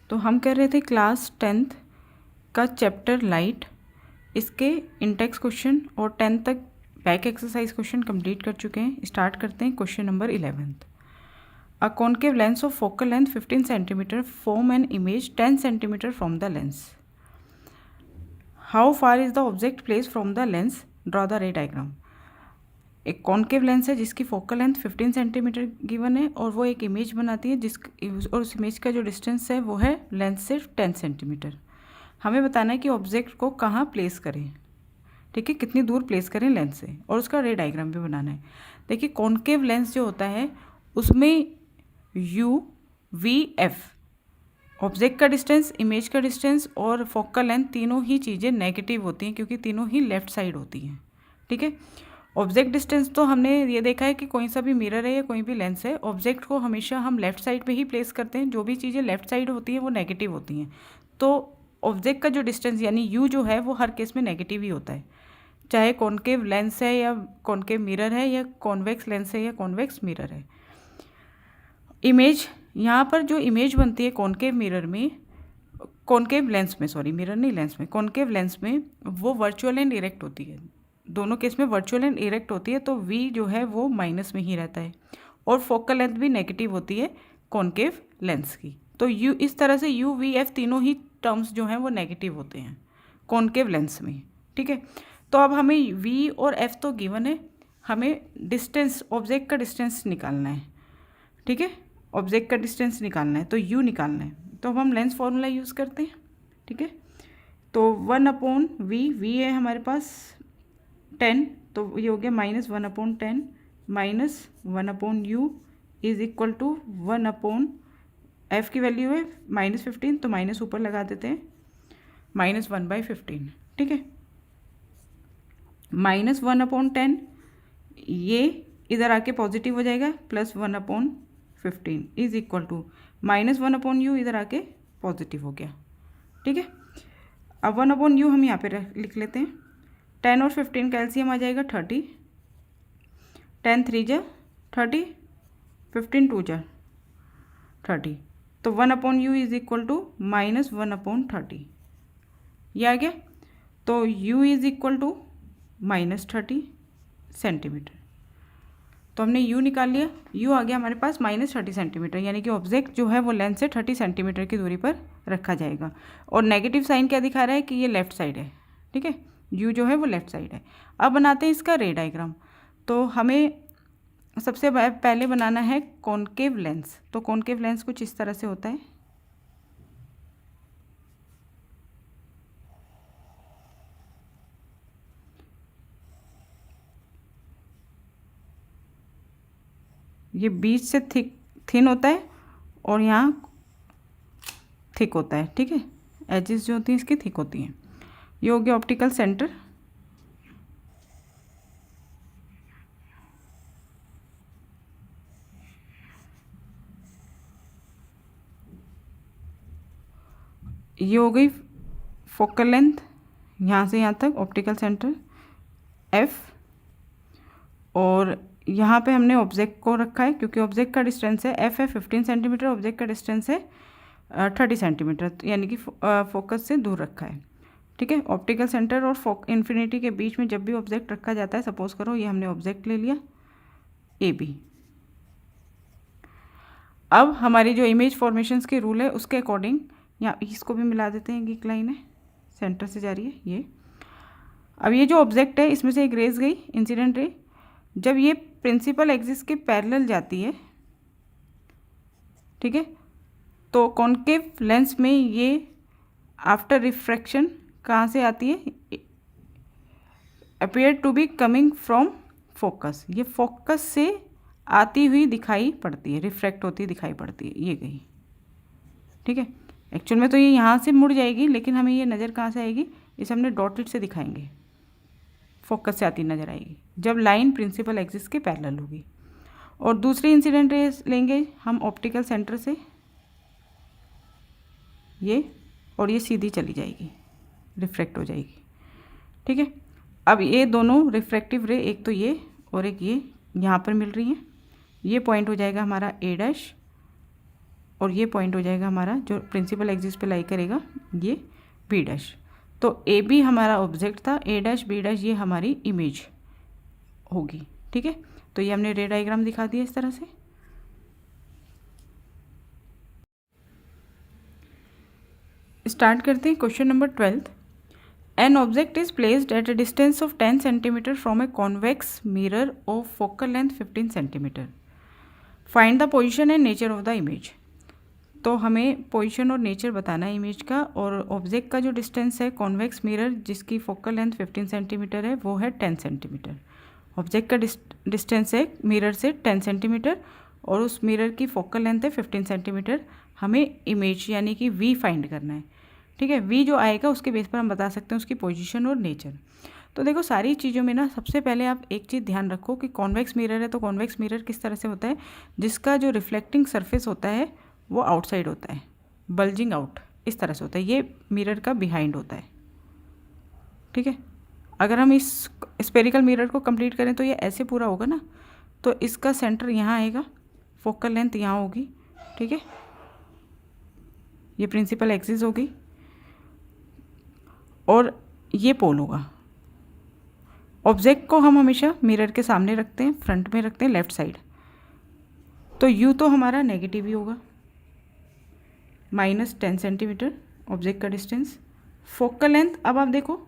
तो हम कर रहे थे क्लास 10th का चैप्टर लाइट, इसके इंटेक्स क्वेश्चन और 10 तक बैक एक्सरसाइज क्वेश्चन कंप्लीट कर चुके हैं। स्टार्ट करते हैं question number 11th। A concave lens of focal length 15 centimetre form an image 10 centimetre from the lens. How far is the object place from the lens, draw the रे diagram. एक concave lens है जिसकी focal length 15 centimetre given है और वो एक image बनाती है और उस इमेज का जो डिस्टेंस है वो है लेंस से 10 सेंटीमीटर। हमें बताना है कि ऑब्जेक्ट को कहाँ प्लेस करें, ठीक है, कितनी दूर प्लेस करें लेंस से, और उसका रे डायग्राम भी बनाना है। देखिए कॉन्केव लेंस जो होता है उसमें यू वी एफ ऑब्जेक्ट का डिस्टेंस, इमेज का डिस्टेंस और फोकल लेंथ तीनों ही चीज़ें नेगेटिव होती हैं क्योंकि तीनों ही लेफ्ट साइड होती हैं, ठीक है। ऑब्जेक्ट डिस्टेंस तो हमने ये देखा है कि कोई सा भी मिरर है या कोई भी लेंस है, ऑब्जेक्ट को हमेशा हम लेफ्ट साइड पे ही प्लेस करते हैं। जो भी चीज़ें लेफ्ट साइड होती हैं वो नेगेटिव होती हैं, तो ऑब्जेक्ट का जो डिस्टेंस यानी यू जो है वो हर केस में नेगेटिव ही होता है, चाहे कॉन्केव लेंस है या कॉन्केव मिरर है या कॉन्वेक्स लेंस है या कॉन्वेक्स मिरर है। इमेज, यहाँ पर जो इमेज बनती है कॉन्केव मिरर में, कॉन्केव लेंस में, सॉरी मिरर नहीं लेंस में, कॉन्केव लेंस में वो वर्चुअल एंड इरेक्ट होती है। दोनों केस में वर्चुअल एंड इरेक्ट होती है, तो वी जो है वो माइनस में ही रहता है और फोकल लेंथ भी नेगेटिव होती है कॉन्केव लेंस की। तो यू इस तरह से यू वी एफ तीनों ही टर्म्स जो हैं वो नेगेटिव होते हैं कॉन्केव लेंस में, ठीक है। तो अब हमें वी और एफ तो गिवन है, हमें डिस्टेंस, ऑब्जेक्ट का डिस्टेंस निकालना है, ठीक है, ऑब्जेक्ट का डिस्टेंस निकालना है, तो यू निकालना है। तो अब हम लेंस फॉर्मूला यूज़ करते हैं, ठीक है। तो 1/v, वी है हमारे पास 10, तो ये हो गया -1/10 -1/u is equal to 1/f की वैल्यू है -15, तो माइनस ऊपर लगा देते हैं, -1/15, ठीक है। -1/10 ये इधर आके पॉजिटिव हो जाएगा, +1/15 इज इक्वल टू -1/u इधर आके पॉजिटिव हो गया, ठीक है। अब 1/u हम यहाँ पे लिख लेते हैं। 10 और 15 का एलसीएम आ जाएगा 30, 10 3 जा 30, 15 2 जा 30, तो 1/u इज इक्वल टू -1/30, ये आ गया। तो u is equal to -30 centimetre, तो हमने u निकाल लिया, u आ गया हमारे पास -30 सेंटीमीटर, यानी कि ऑब्जेक्ट जो है वो लेंस से 30 सेंटीमीटर की दूरी पर रखा जाएगा। और नेगेटिव साइन क्या दिखा रहा है कि ये लेफ्ट साइड है, ठीक है, u जो है वो लेफ्ट साइड है। अब बनाते हैं इसका रे डायग्राम। तो हमें सबसे पहले बनाना है कॉन्केव लेंस। तो कॉन्केव लेंस कुछ इस तरह से होता है, ये बीच से थिन होता है और यहाँ थिक होता है, ठीक है, एजेस जो होती हैं इसकी थिक होती हैं। ये हो गया ऑप्टिकल सेंटर, ये हो गई फोकल लेंथ यहाँ से यहाँ तक ऑप्टिकल सेंटर एफ, और यहाँ पे हमने ऑब्जेक्ट को रखा है क्योंकि ऑब्जेक्ट का डिस्टेंस है एफ है 15 सेंटीमीटर, ऑब्जेक्ट का डिस्टेंस है 30 सेंटीमीटर, यानी कि फोकस से दूर रखा है, ठीक है। ऑप्टिकल सेंटर और इन्फिनिटी के बीच में जब भी ऑब्जेक्ट रखा जाता है, सपोज करो ये हमने ऑब्जेक्ट ले लिया ए बी। अब हमारी जो इमेज फॉर्मेशंस के रूल है उसके अकॉर्डिंग यहाँ इसको भी मिला देते हैं, एक लाइन है सेंटर से जा रही है ये। अब ये जो ऑब्जेक्ट है इसमें से एक रेज गई, इंसिडेंट रे, जब ये प्रिंसिपल एक्सिस के पैरेलल जाती है, ठीक है, तो कॉन्केव लेंस में ये आफ्टर रिफ्रैक्शन कहाँ से आती है, appear to be coming from focus, ये फोकस से आती हुई दिखाई पड़ती है, रिफ्रैक्ट होती दिखाई पड़ती है, ये गई, ठीक है। एक्चुअल में तो ये यहाँ से मुड़ जाएगी, लेकिन हमें ये नज़र कहाँ से आएगी, इसे हमने डॉटेड से दिखाएंगे, फोकस से आती नज़र आएगी जब लाइन प्रिंसिपल एक्सिस के पैरेलल होगी। और दूसरी इंसिडेंट रेस लेंगे हम ऑप्टिकल सेंटर से, ये, और ये सीधी चली जाएगी, रिफ्रैक्ट हो जाएगी, ठीक है। अब ये दोनों रिफ्रैक्टिव रे, एक तो ये और एक ये यहाँ पर मिल रही हैं, ये पॉइंट हो जाएगा हमारा ए डैश, और ये पॉइंट हो जाएगा हमारा जो प्रिंसिपल एक्सिस पे लाई करेगा ये बी डैश। तो ए बी हमारा ऑब्जेक्ट था, ए डैश बी डैश ये हमारी इमेज होगी। ठीक है, तो ये हमने रे डायग्राम दिखा दिया इस तरह से। स्टार्ट करते हैं question number 12। An object is placed at a distance of 10 centimetre from a convex mirror of focal length 15 centimetre. Find the position and nature of the image. तो हमें पोजीशन और नेचर बताना है इमेज का, और object का जो distance है कॉन्वेक्स मिरर जिसकी फोकल लेंथ 15 सेंटीमीटर है वो है 10 सेंटीमीटर। ऑब्जेक्ट का डिस्टेंस है मिरर से 10 सेंटीमीटर और उस मिरर की फोकल लेंथ है 15 सेंटीमीटर। हमें इमेज यानी कि वी फाइंड करना है। ठीक है, वी जो आएगा उसके बेस पर हम बता सकते हैं उसकी पोजीशन और नेचर। तो देखो सारी चीज़ों में ना सबसे पहले आप एक चीज़ ध्यान रखो कि कॉन्वेक्स मिरर है तो कॉन्वेक्स मिरर किस तरह से होता है, जिसका जो रिफ्लेक्टिंग सरफेस होता है वो आउटसाइड होता है, बल्जिंग आउट इस तरह से होता है, ये मिरर का बिहाइंड होता है। ठीक है, अगर हम इस स्पेरिकल मिरर को कंप्लीट करें तो ये ऐसे पूरा होगा ना, तो इसका सेंटर यहाँ आएगा, फोकल लेंथ यहाँ होगी। ठीक है, ये प्रिंसिपल एक्सिस होगी और ये पोल होगा। ऑब्जेक्ट को हम हमेशा मिरर के सामने रखते हैं, फ्रंट में रखते हैं लेफ्ट साइड, तो यू तो हमारा नेगेटिव ही होगा, -10 सेंटीमीटर ऑब्जेक्ट का डिस्टेंस। फोकल लेंथ, अब आप देखो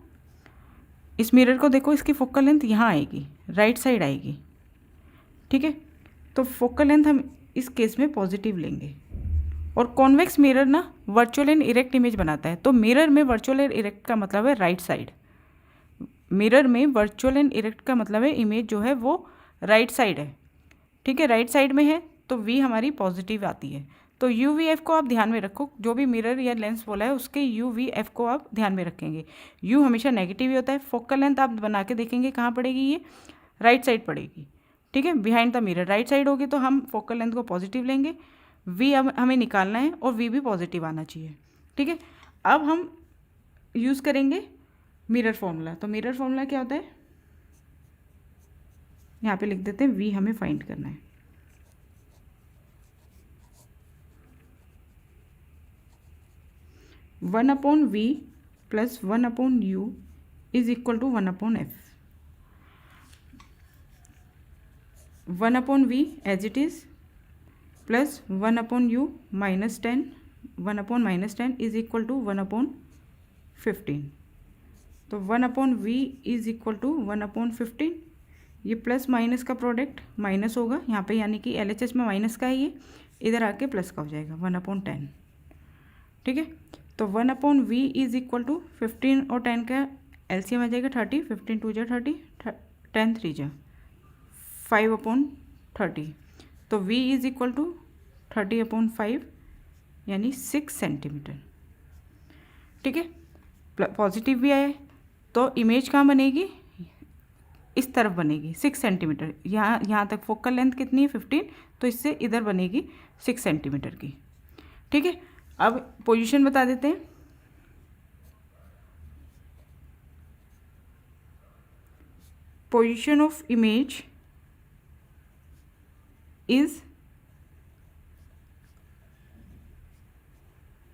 इस मिरर को देखो, इसकी फोकल लेंथ यहाँ आएगी, राइट साइड आएगी। ठीक है, तो फोकल लेंथ हम इस केस में पॉजिटिव लेंगे। और कॉन्वेक्स मिरर ना वर्चुअल एंड इरेक्ट इमेज बनाता है, तो मिरर में वर्चुअल एंड इरेक्ट का मतलब है राइट साइड। मिरर में वर्चुअल एंड इरेक्ट का मतलब है इमेज जो है वो राइट साइड है। ठीक है, राइट साइड में है तो वी हमारी पॉजिटिव आती है। तो यू वी एफ को आप ध्यान में रखो, जो भी मिरर या लेंस बोला है उसके यू वी एफ को आप ध्यान में रखेंगे। यू हमेशा नेगेटिव ही होता है। फोकल लेंथ आप बना के देखेंगे कहाँ पड़ेगी, ये राइट साइड पड़ेगी। ठीक है, behind the mirror right side होगी तो हम फोकल लेंथ को पॉजिटिव लेंगे। वी अब हमें निकालना है और वी भी पॉजिटिव आना चाहिए। ठीक है, अब हम यूज़ करेंगे मिरर फॉर्मूला। तो मिरर फॉर्मूला क्या होता है, यहाँ पे लिख देते हैं, वी हमें फाइंड करना है। One upon v plus 1 upon u is equal to 1 upon f. 1 upon v as it is plus 1 upon u -10, 1 upon -10 is equal to 1 upon 15। तो 1 upon v is equal to 1 upon 15। ये plus minus का product minus होगा यहाँ पे, यानी कि LHS में minus का है, ये इधर आके प्लस का हो जाएगा 1 अपॉन 10। ठीक है, तो 1 upon v is equal to 15 और 10 का LCM आ जाएगा 30, 15 2 जा 30, 10 3 जा 5 अपॉन 30। तो v is equal to 30 upon 5 यानी 6 सेंटीमीटर। ठीक है, पॉजिटिव भी आया तो इमेज कहाँ बनेगी, इस तरफ बनेगी 6 सेंटीमीटर। यहाँ तक फोकल लेंथ कितनी है 15, तो इससे इधर बनेगी 6 सेंटीमीटर की। ठीक है, अब पोजीशन बता देते हैं। Position of image is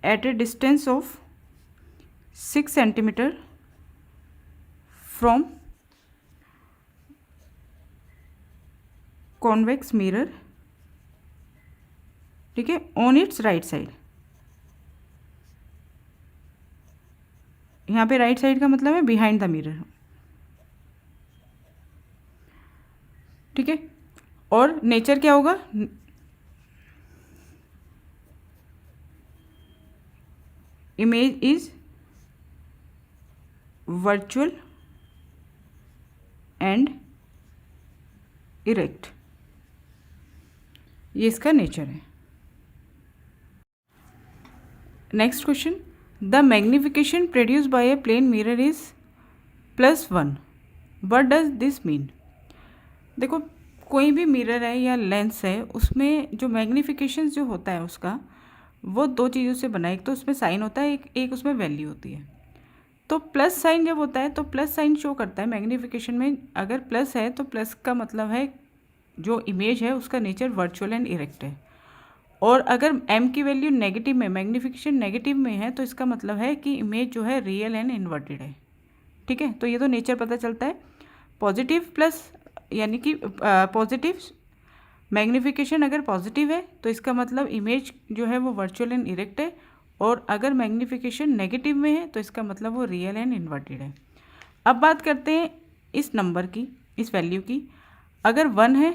at a distance of 6 centimeter from convex mirror, ठीक है, on its right side। यहाँ पे राइट साइड का मतलब है बिहाइंड द मिरर। ठीक है, और नेचर क्या होगा, image is virtual and erect, ये इसका नेचर है। Next question, the magnification produce by a plane mirror is +1, what does this mean. देखो कोई भी मिरर है या लेंस है, उसमें जो मैग्निफिकेशन जो होता है उसका वो दो चीज़ों से बना है, एक तो उसमें साइन होता है, एक उसमें वैल्यू होती है। तो प्लस साइन जब होता है तो प्लस साइन शो करता है मैग्निफिकेशन में, अगर प्लस है तो प्लस का मतलब है जो इमेज है उसका नेचर वर्चुअल एंड इरेक्ट है। और अगर m की वैल्यू नेगेटिव में, मैग्नीफिकेशन नेगेटिव में है, तो इसका मतलब है कि इमेज जो है रियल एंड इन्वर्टेड है। ठीक है, तो ये तो नेचर पता चलता है। पॉजिटिव प्लस यानी कि पॉजिटिव मैग्नीफिकेशन अगर पॉजिटिव है तो इसका मतलब इमेज जो है वो वर्चुअल एंड इरेक्ट है, और अगर मैग्नीफिकेशन नेगेटिव में है तो इसका मतलब वो रियल एंड इन्वर्टेड है। अब बात करते हैं इस नंबर की, इस वैल्यू की। अगर 1 है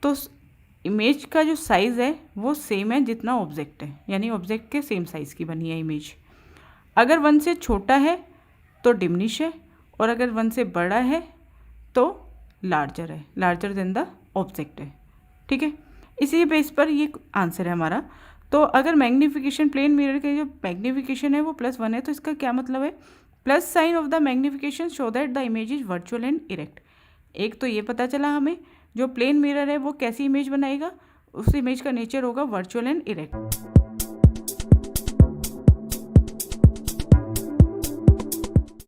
तो इमेज का जो साइज़ है वो सेम है जितना ऑब्जेक्ट है, यानी ऑब्जेक्ट के सेम साइज़ की बनी है इमेज। अगर 1 से छोटा है तो डिमिनिश है, और अगर 1 से बड़ा है तो लार्जर है, लार्जर देन द ऑब्जेक्ट है। ठीक है, इसी बेस पर ये आंसर है हमारा। तो अगर मैग्नीफिकेशन, प्लेन मिरर के जो मैग्नीफिकेशन है वो +1 है, तो इसका क्या मतलब है, plus sign of the magnification show that the image is virtual and erect. एक तो ये पता चला हमें, जो प्लेन मिरर है वो कैसी इमेज बनाएगा, उस इमेज का नेचर होगा वर्चुअल एंड इरेक्ट।